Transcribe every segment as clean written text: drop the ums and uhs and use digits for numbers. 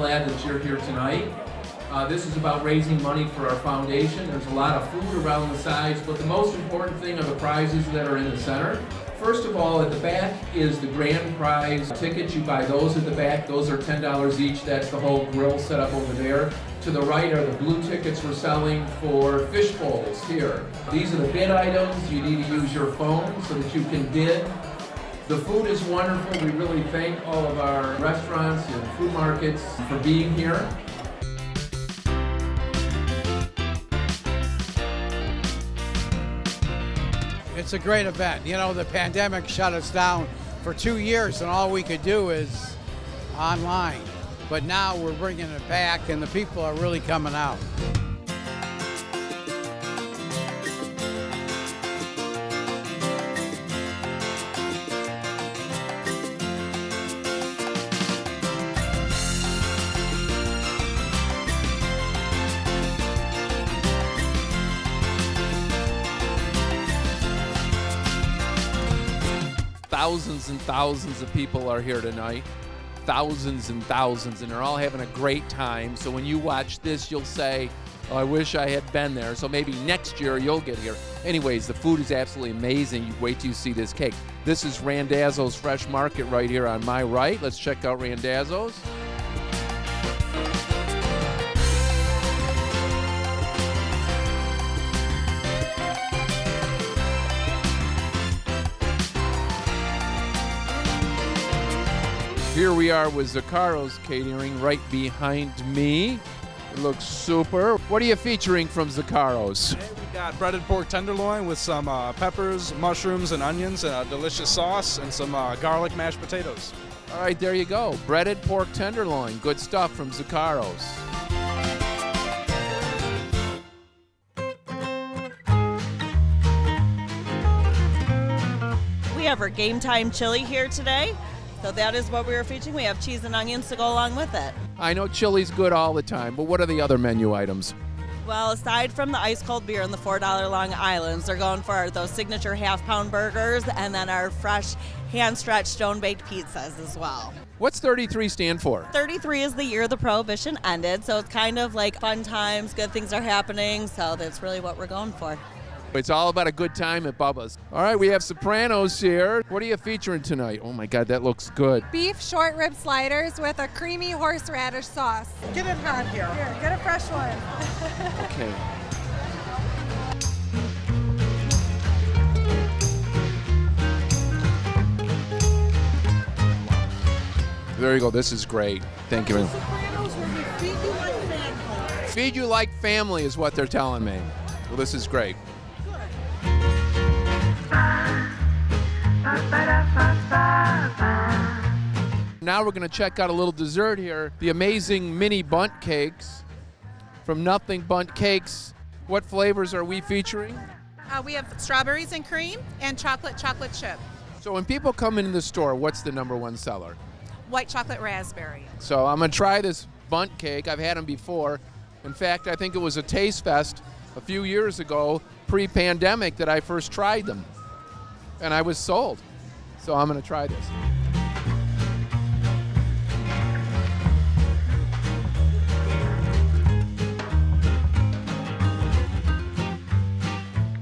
glad that you're here tonight. This is about raising money for our foundation. There's a lot of food around the sides, but the most important thing are the prizes that are in the center. First of all, at the back is the grand prize tickets. You buy those at the back. Those are $10 each. That's the whole grill set up over there. To the right are the blue tickets we're selling for fish bowls here. These are the bid items. You need to use your phone so that you can bid. The food is wonderful. We really thank all of our restaurants and food markets for being here. It's a great event. You know, the pandemic shut us down for 2 years and all we could do is online. But now we're bringing it back and the people are really coming out. Thousands and thousands of people are here tonight. Thousands and thousands, and they're all having a great time. So when you watch this, you'll say, oh, I wish I had been there. So maybe next year you'll get here. Anyways, the food is absolutely amazing. You wait till you see this cake. This is Randazzo's Fresh Market right here on my right. Let's check out Randazzo's. Here we are with Zaccaro's Catering right behind me. It looks super. What are you featuring from Zaccaro's? Today we got breaded pork tenderloin with some peppers, mushrooms, and onions, and a delicious sauce, and some garlic mashed potatoes. All right, there you go. Breaded pork tenderloin. Good stuff from Zaccaro's. We have our game time chili here today. So that is what we were featuring. We have cheese and onions to go along with it. I know chili's good all the time, but what are the other menu items? Well, aside from the ice cold beer and the $4 Long Islands, they're going for those signature half-pound burgers and then our fresh hand-stretched stone-baked pizzas as well. What's 33 stand for? 33 is the year the Prohibition ended, so it's kind of like fun times, good things are happening, so that's really what we're going for. It's all about a good time at Bubba's. All right, we have Sopranos here. What are you featuring tonight? Oh my God, that looks good. Beef short rib sliders with a creamy horseradish sauce. Get it hot here. Here, get a fresh one. Okay. There you go. This is great. Thank you. Sopranos will be feed you like family. Feed you like family is what they're telling me. Well, this is great. Now we're going to check out a little dessert here. The amazing mini bundt cakes from Nothing Bundt Cakes. What flavors are we featuring? We have strawberries and cream and chocolate chip. So when people come into the store, what's the number one seller? White chocolate raspberry. So I'm going to try this bundt cake. I've had them before. In fact, I think it was a Taste Fest a few years ago, pre-pandemic, that I first tried them. And I was sold. So I'm going to try this.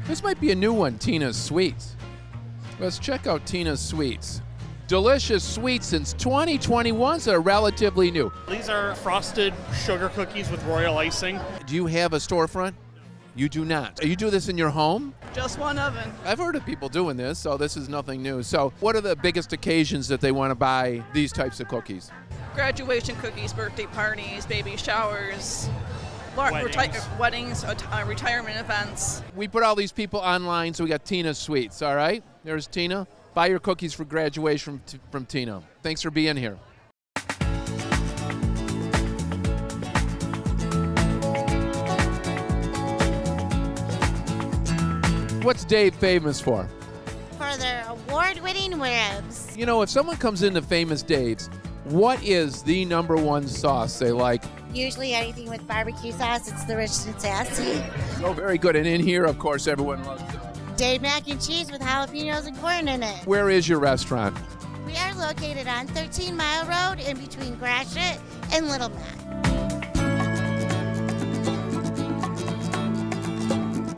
This might be a new one, Tina's Sweets. Let's check out Tina's Sweets. Delicious sweets since 2021, so relatively new. These are frosted sugar cookies with royal icing. Do you have a storefront? You do not. You do this in your home? Just one oven. I've heard of people doing this, so this is nothing new. So what are the biggest occasions that they want to buy these types of cookies? Graduation cookies, birthday parties, baby showers, Weddings. retirement events. We put all these people online, so we got Tina's Sweets, all right? There's Tina. Buy your cookies for graduation from Tina. Thanks for being here. What's Dave famous for? For their award-winning ribs. You know, if someone comes into Famous Dave's, what is the number one sauce they like? Usually anything with barbecue sauce, it's the rich and sassy. Oh, very good. And in here, of course, everyone loves it. Dave mac and cheese with jalapenos and corn in it. Where is your restaurant? We are located on 13 Mile Road in between Gratiot and Little Mac.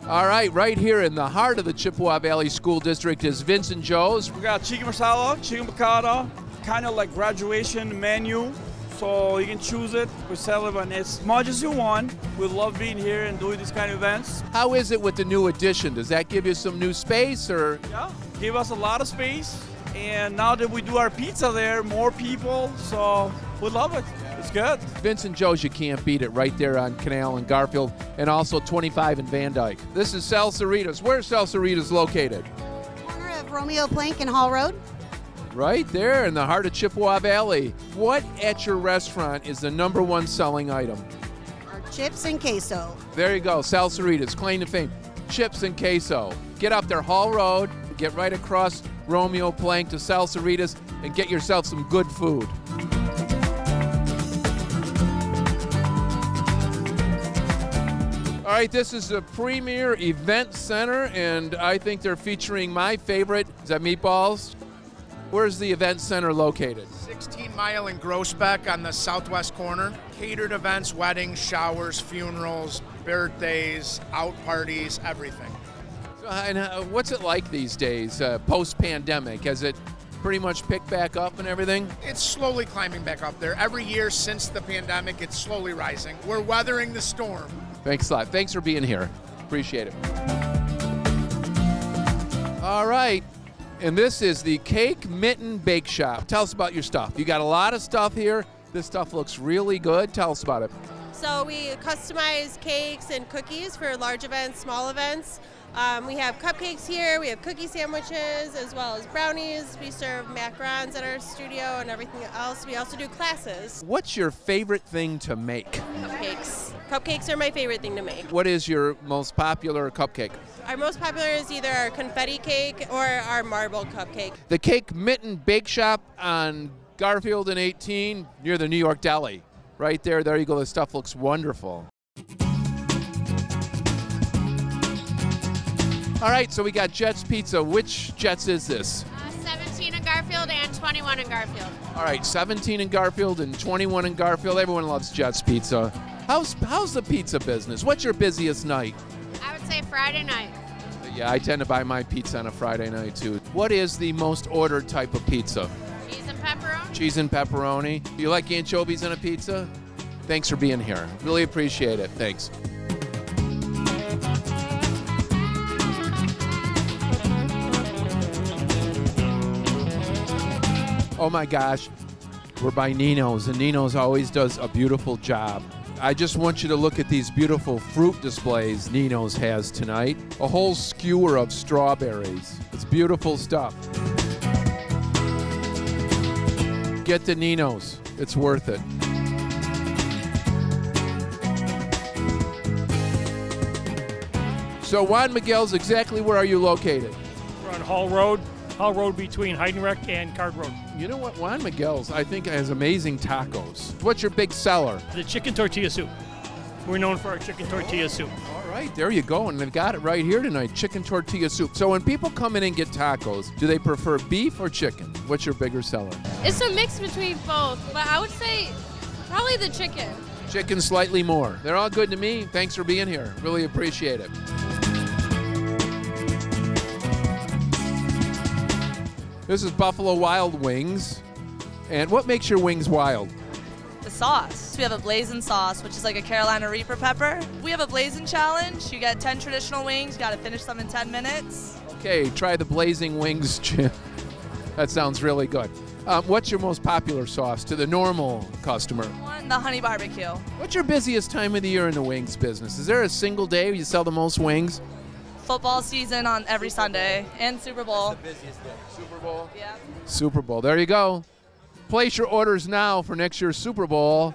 All right here in the heart of the Chippewa Valley School District is Vincent Joe's. We got chicken masala, chicken piccata, kind of like graduation menu. So you can choose it. We sell it as much as you want. We love being here and doing these kind of events. How is it with the new addition? Does that give you some new space or? Yeah, give us a lot of space. And now that we do our pizza there, more people. So we love it. It's good. Vincent Joe's, you can't beat it, right there on Canal and Garfield, and also 25 in Van Dyke. This is Salsaritas. Where's Salsaritas located? Corner of Romeo Plank and Hall Road. Right there in the heart of Chippewa Valley. What at your restaurant is the #1 selling item? Our chips and queso. There you go, Salsaritas, claim to fame. Chips and queso. Get up there, Hall Road, get right across Romeo Plank to Salsaritas, and get yourself some good food. All right, this is the premier event center, and I think they're featuring my favorite. Is that meatballs? Where's the event center located? 16 Mile in Groesbeck on the southwest corner. Catered events, weddings, showers, funerals, birthdays, out parties, everything. And what's it like these days, post-pandemic? Has it pretty much picked back up and everything? It's slowly climbing back up there. Every year since the pandemic, it's slowly rising. We're weathering the storm. Thanks a lot. Thanks for being here. Appreciate it. All right. And this is the Cake Mitten Bake Shop. Tell us about your stuff. You got a lot of stuff here. This stuff looks really good. Tell us about it. So we customize cakes and cookies for large events, small events. We have cupcakes here. We have cookie sandwiches as well as brownies. We serve macarons at our studio and everything else. We also do classes. What's your favorite thing to make? Cupcakes. Cupcakes are my favorite thing to make. What is your most popular cupcake? Our most popular is either our confetti cake or our marble cupcake. The Cake Mitten Bake Shop on Garfield and 18 near the New York Deli. Right there, there you go. This stuff looks wonderful. All right, so we got Jets Pizza. Which Jets is this? 17 in Garfield and 21 in Garfield. All right, 17 in Garfield and 21 in Garfield. Everyone loves Jets Pizza. How's the pizza business? What's your busiest night? I would say Friday night. Yeah, I tend to buy my pizza on a Friday night too. What is the most ordered type of pizza? Cheese and pepperoni. Cheese and pepperoni. You like anchovies in a pizza? Thanks for being here. Really appreciate it. Thanks. Oh my gosh, we're by Nino's, and Nino's always does a beautiful job. I just want you to look at these beautiful fruit displays Nino's has tonight. A whole skewer of strawberries. It's beautiful stuff. Get to Nino's. It's worth it. So Juan Miguel's, exactly where are you located? We're on Hall Road between Heidenreich and Card Road. You know what? Juan Miguel's, I think, has amazing tacos. What's your big seller? The chicken tortilla soup. We're known for our chicken tortilla soup. All right, there you go. And they've got it right here tonight, chicken tortilla soup. So when people come in and get tacos, do they prefer beef or chicken? What's your bigger seller? It's a mix between both, but I would say probably the chicken. Chicken slightly more. They're all good to me. Thanks for being here. Really appreciate it. This is Buffalo Wild Wings. And what makes your wings wild? The sauce. We have a blazing sauce, which is like a Carolina Reaper pepper. We have a blazing challenge. You get 10 traditional wings. You got to finish them in 10 minutes. Okay, try the blazing wings, Jim. That sounds really good. What's your most popular sauce to the normal customer? The honey barbecue. What's your busiest time of the year in the wings business? Is there a single day where you sell the most wings? Football season on every Sunday and Super Bowl. That's the busiest day. Super Bowl? Yeah. Super Bowl. There you go. Place your orders now for next year's Super Bowl.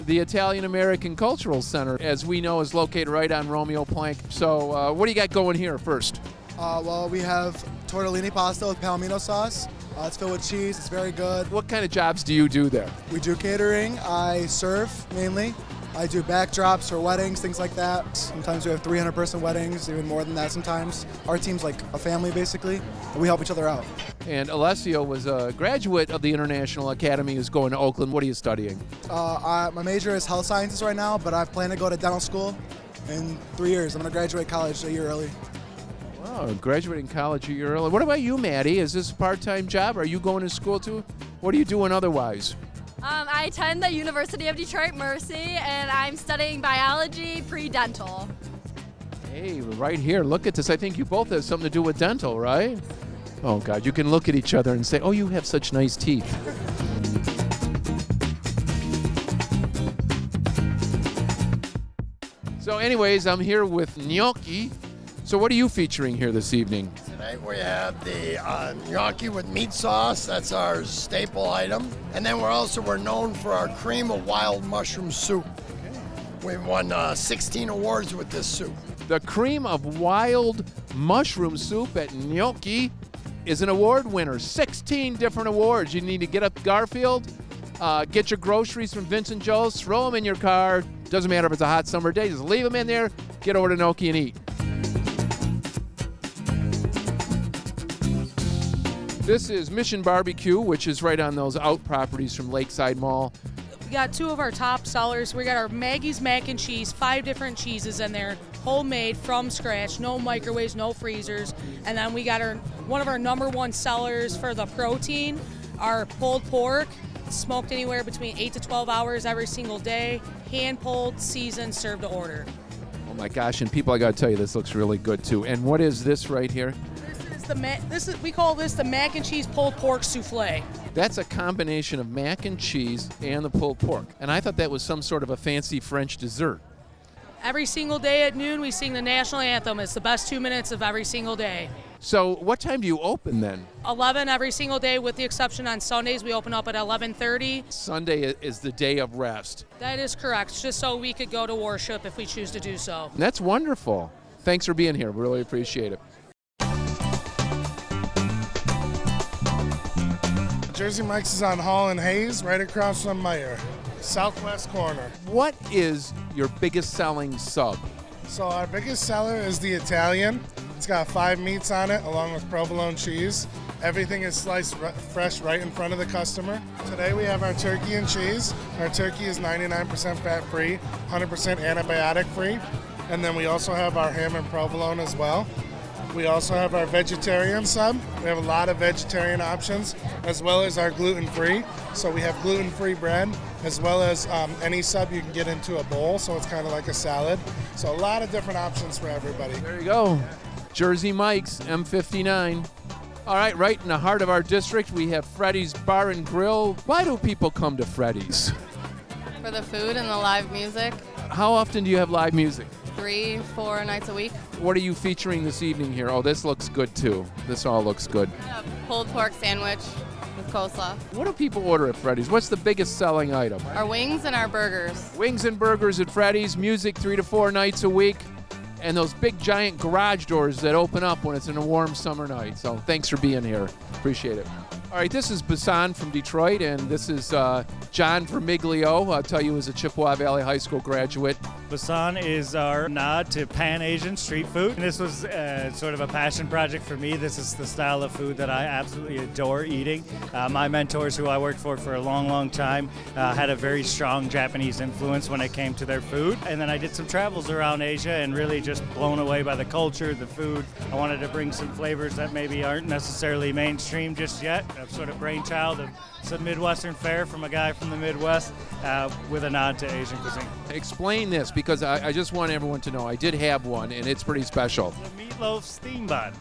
The Italian American Cultural Center, as we know, is located right on Romeo Plank. So what do you got going here first? Well, we have tortellini pasta with palomino sauce. It's filled with cheese. It's very good. What kind of jobs do you do there? We do catering. I serve mainly. I do backdrops for weddings, things like that. Sometimes we have 300-person weddings, even more than that sometimes. Our team's like a family, basically, and we help each other out. And Alessio was a graduate of the International Academy who's going to Oakland. What are you studying? My major is health sciences right now, but I plan to go to dental school in 3 years. I'm going to graduate college a year early. Wow, graduating college a year early. What about you, Maddie? Is this a part-time job? Are you going to school too? What are you doing otherwise? I attend the University of Detroit Mercy, and I'm studying biology pre-dental. Hey, right here, look at this. I think you both have something to do with dental, right? Oh, God, you can look at each other and say, oh, you have such nice teeth. So anyways, I'm here with gnocchi. So what are you featuring here this evening? Tonight we have the gnocchi with meat sauce. That's our staple item. And then we're known for our cream of wild mushroom soup. We've won 16 awards with this soup. The cream of wild mushroom soup at gnocchi is an award winner. 16 different awards. You need to get up Garfield, get your groceries from Vincent Joe's, throw them in your car. Doesn't matter if it's a hot summer day, just leave them in there, get over to gnocchi and eat. This is Mission Barbecue, which is right on those out properties from Lakeside Mall. We got two of our top sellers. We got our Maggie's mac and cheese, 5 different cheeses in there, homemade from scratch, no microwaves, no freezers. And then we got one of our #1 sellers for the protein, our pulled pork, smoked anywhere between 8 to 12 hours every single day, hand pulled, seasoned, served to order. Oh my gosh, and people, I gotta tell you, this looks really good too. And what is this right here? We call this the mac and cheese pulled pork souffle. That's a combination of mac and cheese and the pulled pork. And I thought that was some sort of a fancy French dessert. Every single day at noon, we sing the national anthem. It's the best 2 minutes of every single day. So what time do you open then? 11 every single day, with the exception on Sundays. We open up at 11:30. Sunday is the day of rest. That is correct, just so we could go to worship if we choose to do so. That's wonderful. Thanks for being here. We really appreciate it. Jersey Mike's is on Hall and Hayes, right across from Meyer, southwest corner. What is your biggest selling sub? So our biggest seller is the Italian. It's got 5 meats on it, along with provolone cheese. Everything is sliced fresh right in front of the customer. Today we have our turkey and cheese. Our turkey is 99% fat-free, 100% antibiotic-free. And then we also have our ham and provolone as well. We also have our vegetarian sub. We have a lot of vegetarian options, as well as our gluten-free. So we have gluten-free bread, as well as any sub you can get into a bowl, so it's kind of like a salad. So a lot of different options for everybody. There you go. Jersey Mike's, M59. All right in the heart of our district, we have Freddy's Bar and Grill. Why do people come to Freddy's? For the food and the live music. How often do you have live music? 3-4 nights a week. What are you featuring this evening here? Oh, this looks good too. This all looks good. A pulled pork sandwich with coleslaw. What do people order at Freddy's? What's the biggest selling item? Our wings and our burgers. Wings and burgers at Freddy's, music 3 to 4 nights a week, and those big giant garage doors that open up when it's in a warm summer night. So thanks for being here. Appreciate it. All right, this is Basan from Detroit, and this is John Vermiglio. I'll tell you, as a Chippewa Valley High School graduate. Basan is our nod to Pan-Asian street food. And this was sort of a passion project for me. This is the style of food that I absolutely adore eating. My mentors, who I worked for a long, long time, had a very strong Japanese influence when it came to their food. And then I did some travels around Asia and really just blown away by the culture, the food. I wanted to bring some flavors that maybe aren't necessarily mainstream just yet. A sort of brainchild of some Midwestern fare from a guy from the Midwest with a nod to Asian cuisine. Explain this, because I just want everyone to know I did have one, and it's pretty special. The meatloaf steam bun.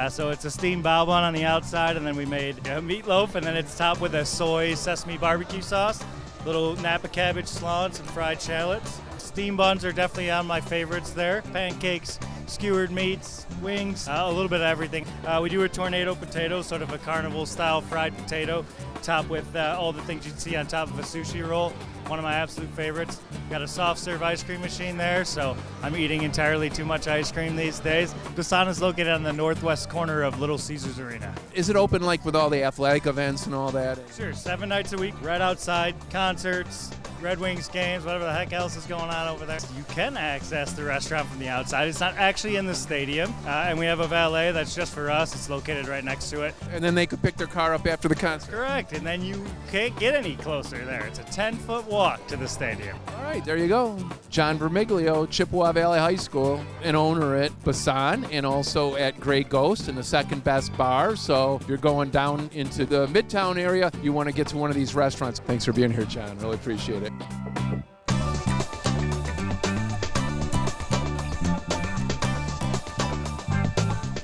So it's a steamed bao bun on the outside, and then we made a meatloaf, and then it's topped with a soy sesame barbecue sauce, little Napa cabbage slants, and fried shallots. Steam buns are definitely on my favorites there. Pancakes, skewered meats, wings, a little bit of everything. We do a tornado potato, sort of a carnival-style fried potato, topped with all the things you'd see on top of a sushi roll. One of my absolute favorites. Got a soft serve ice cream machine there, so I'm eating entirely too much ice cream these days. Basan is located on the northwest corner of Little Caesars Arena. Is it open like with all the athletic events and all that? Sure, 7 nights a week, right outside, concerts, Red Wings games, whatever the heck else is going on over there. You can access the restaurant from the outside. It's not actually in the stadium, and we have a valet that's just for us. It's located right next to it. And then they could pick their car up after the concert. Correct, and then you can't get any closer there. It's a 10-foot walk to the stadium. All right, there you go. John Vermiglio, Chippewa Valley High School, an owner at Basan and also at Grey Ghost in the second best bar. So if you're going down into the Midtown area, you want to get to one of these restaurants. Thanks for being here, John. Really appreciate it.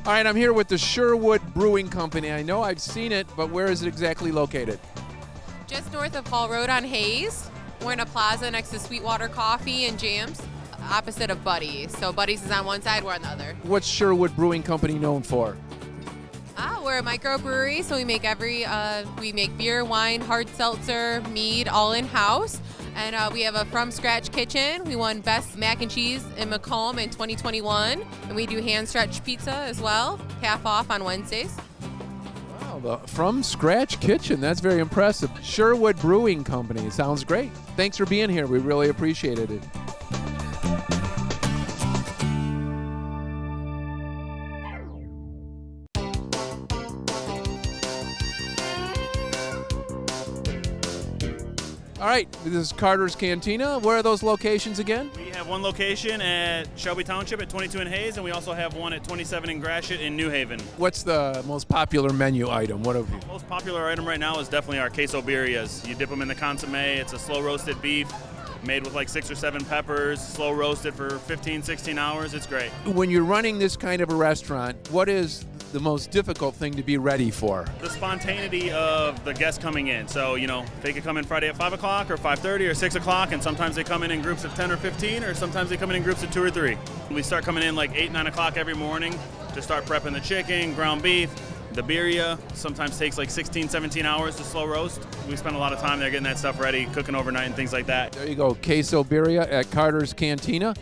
All right, I'm here with the Sherwood Brewing Company. I know I've seen it, but where is it exactly located? Just north of Hall Road on Hayes. We're in a plaza next to Sweetwater Coffee and Jams, opposite of Buddy's. So Buddy's is on one side, we're on the other. What's Sherwood Brewing Company known for? We're a microbrewery, so we make we make beer, wine, hard seltzer, mead, all in-house. And we have a from-scratch kitchen. We won Best Mac and Cheese in Macomb in 2021. And we do hand-stretched pizza as well, half off on Wednesdays. Wow, the from-scratch kitchen. That's very impressive. Sherwood Brewing Company. Sounds great. Thanks for being here. We really appreciated it. All right, this is Carter's Cantina. Where are those locations again? We have one location at Shelby Township at 22 in Hayes, and we also have one at 27 in Gratiot in New Haven. What's the most popular menu item? What have you? The most popular item right now is definitely our queso birrias. You dip them in the consomme. It's a slow roasted beef made with like 6 or 7 peppers, slow roasted for 15, 16 hours. It's great. When you're running this kind of a restaurant, what is the most difficult thing to be ready for? The spontaneity of the guests coming in. So, they could come in Friday at 5 o'clock or 5:30 or 6 o'clock, and sometimes they come in groups of 10 or 15, or sometimes they come in groups of 2 or 3. We start coming in like 8, 9 o'clock every morning to start prepping the chicken, ground beef. The birria sometimes takes like 16, 17 hours to slow roast. We spend a lot of time there getting that stuff ready, cooking overnight and things like that. There you go, queso birria at Carter's Cantina.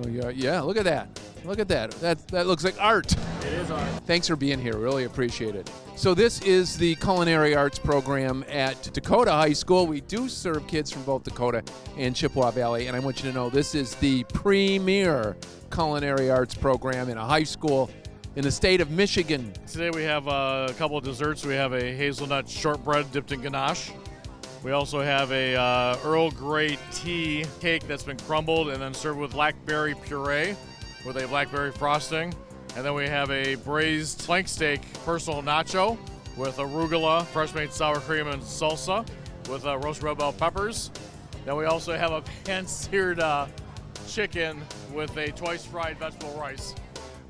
Oh, yeah, look at that. Look at that. That looks like art. It is art. Thanks for being here. Really appreciate it. So this is the culinary arts program at Dakota High School. We do serve kids from both Dakota and Chippewa Valley, and I want you to know this is the premier culinary arts program in a high school in the state of Michigan. Today we have a couple of desserts. We have a hazelnut shortbread dipped in ganache. We also have a Earl Grey tea cake that's been crumbled and then served with blackberry puree with a blackberry frosting. And then we have a braised flank steak personal nacho with arugula, fresh made sour cream, and salsa with roast red bell peppers. Then we also have a pan-seared chicken with a twice fried vegetable rice.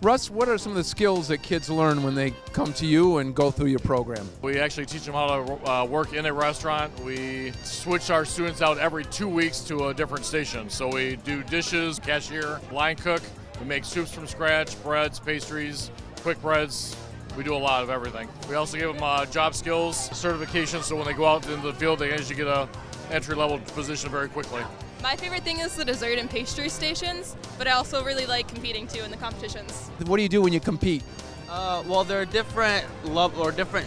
Russ, what are some of the skills that kids learn when they come to you and go through your program? We actually teach them how to work in a restaurant. We switch our students out every 2 weeks to a different station. So we do dishes, cashier, line cook. We make soups from scratch, breads, pastries, quick breads. We do a lot of everything. We also give them job skills certification, so when they go out into the field, they usually get a entry-level position very quickly. My favorite thing is the dessert and pastry stations, but I also really like competing too in the competitions. What do you do when you compete? Well, there are different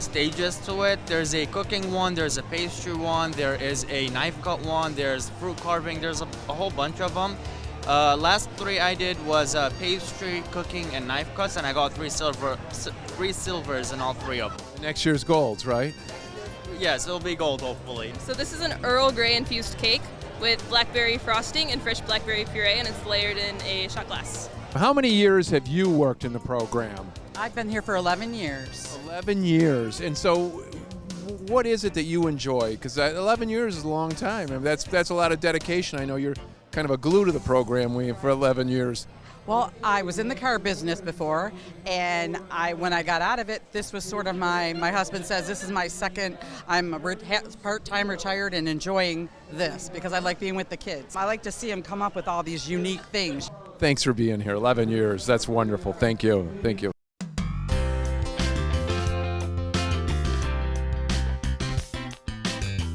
stages to it. There's a cooking one, there's a pastry one, there is a knife cut one, there's fruit carving, there's a whole bunch of them. Last 3 I did was pastry, cooking, and knife cuts, and I got 3 silvers in all 3 of them. Next year's golds, right? Yes, it'll be gold, hopefully. So this is an Earl Grey infused cake with blackberry frosting and fresh blackberry puree, and it's layered in a shot glass. How many years have you worked in the program? I've been here for 11 years. 11 years. And so what is it that you enjoy? Because 11 years is a long time. I mean, that's a lot of dedication. I know you're kind of a glue to the program for 11 years. Well, I was in the car business before, and when I got out of it, this was sort of my husband says, this is my second, I'm part-time retired and enjoying this because I like being with the kids. I like to see them come up with all these unique things. Thanks for being here. 11 years. That's wonderful. Thank you. Thank you.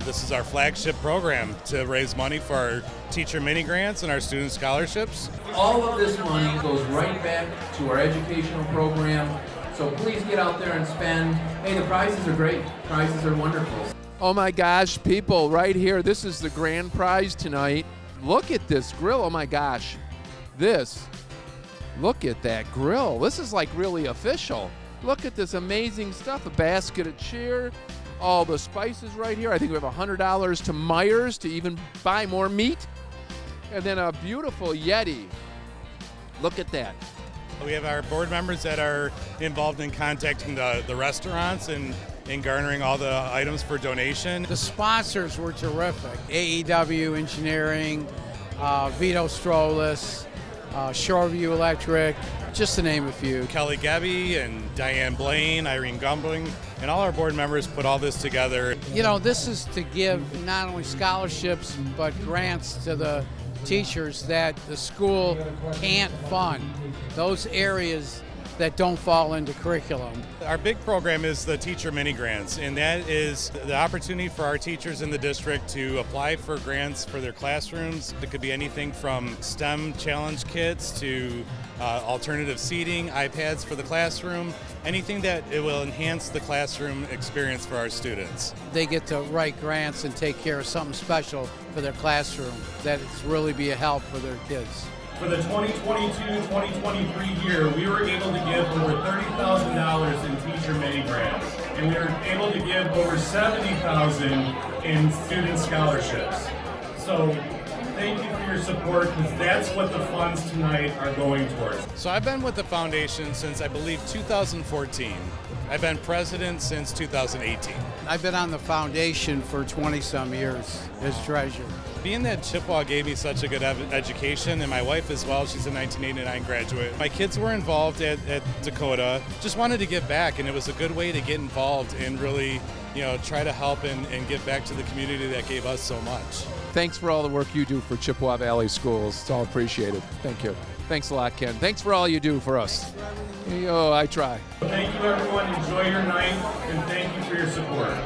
This is our flagship program to raise money for our teacher mini grants and our student scholarships. All of this money goes right back to our educational program, so please get out there and spend. Hey, the prizes are great. Prizes are wonderful. Oh my gosh, people, right here, this is the grand prize tonight. Look at this grill. Oh my gosh. Look at that grill. This is like really official. Look at this amazing stuff. A basket of cheer, all the spices right here. I think we have $100 to Myers to even buy more meat. And then a beautiful Yeti. Look at that. We have our board members that are involved in contacting the restaurants and garnering all the items for donation. The sponsors were terrific. AEW Engineering, Vito Strolis, Shoreview Electric, just to name a few. Kelly Gebby and Diane Blaine, Irene Gumbling, and all our board members put all this together. You know, this is to give not only scholarships, but grants to the teachers that the school can't fund. Those areas that don't fall into curriculum. Our big program is the teacher mini grants, and that is the opportunity for our teachers in the district to apply for grants for their classrooms. It could be anything from STEM challenge kits to alternative seating, iPads for the classroom, anything that it will enhance the classroom experience for our students. They get to write grants and take care of something special for their classroom that it's really be a help for their kids. For the 2022-2023 year, we were able to give over $30,000 in teacher mini grants, and we were able to give over $70,000 in student scholarships. So thank you for your support, because that's what the funds tonight are going towards. So I've been with the foundation since, I believe, 2014. I've been president since 2018. I've been on the foundation for 20-some years as treasurer. Being that Chippewa gave me such a good education, and my wife as well, she's a 1989 graduate. My kids were involved at Dakota, just wanted to give back, and it was a good way to get involved and really, try to help and give back to the community that gave us so much. Thanks for all the work you do for Chippewa Valley Schools. It's all appreciated. Thank you. Thanks a lot, Ken. Thanks for all you do for us. I try. Thank you, everyone. Enjoy your night, and thank you for your support.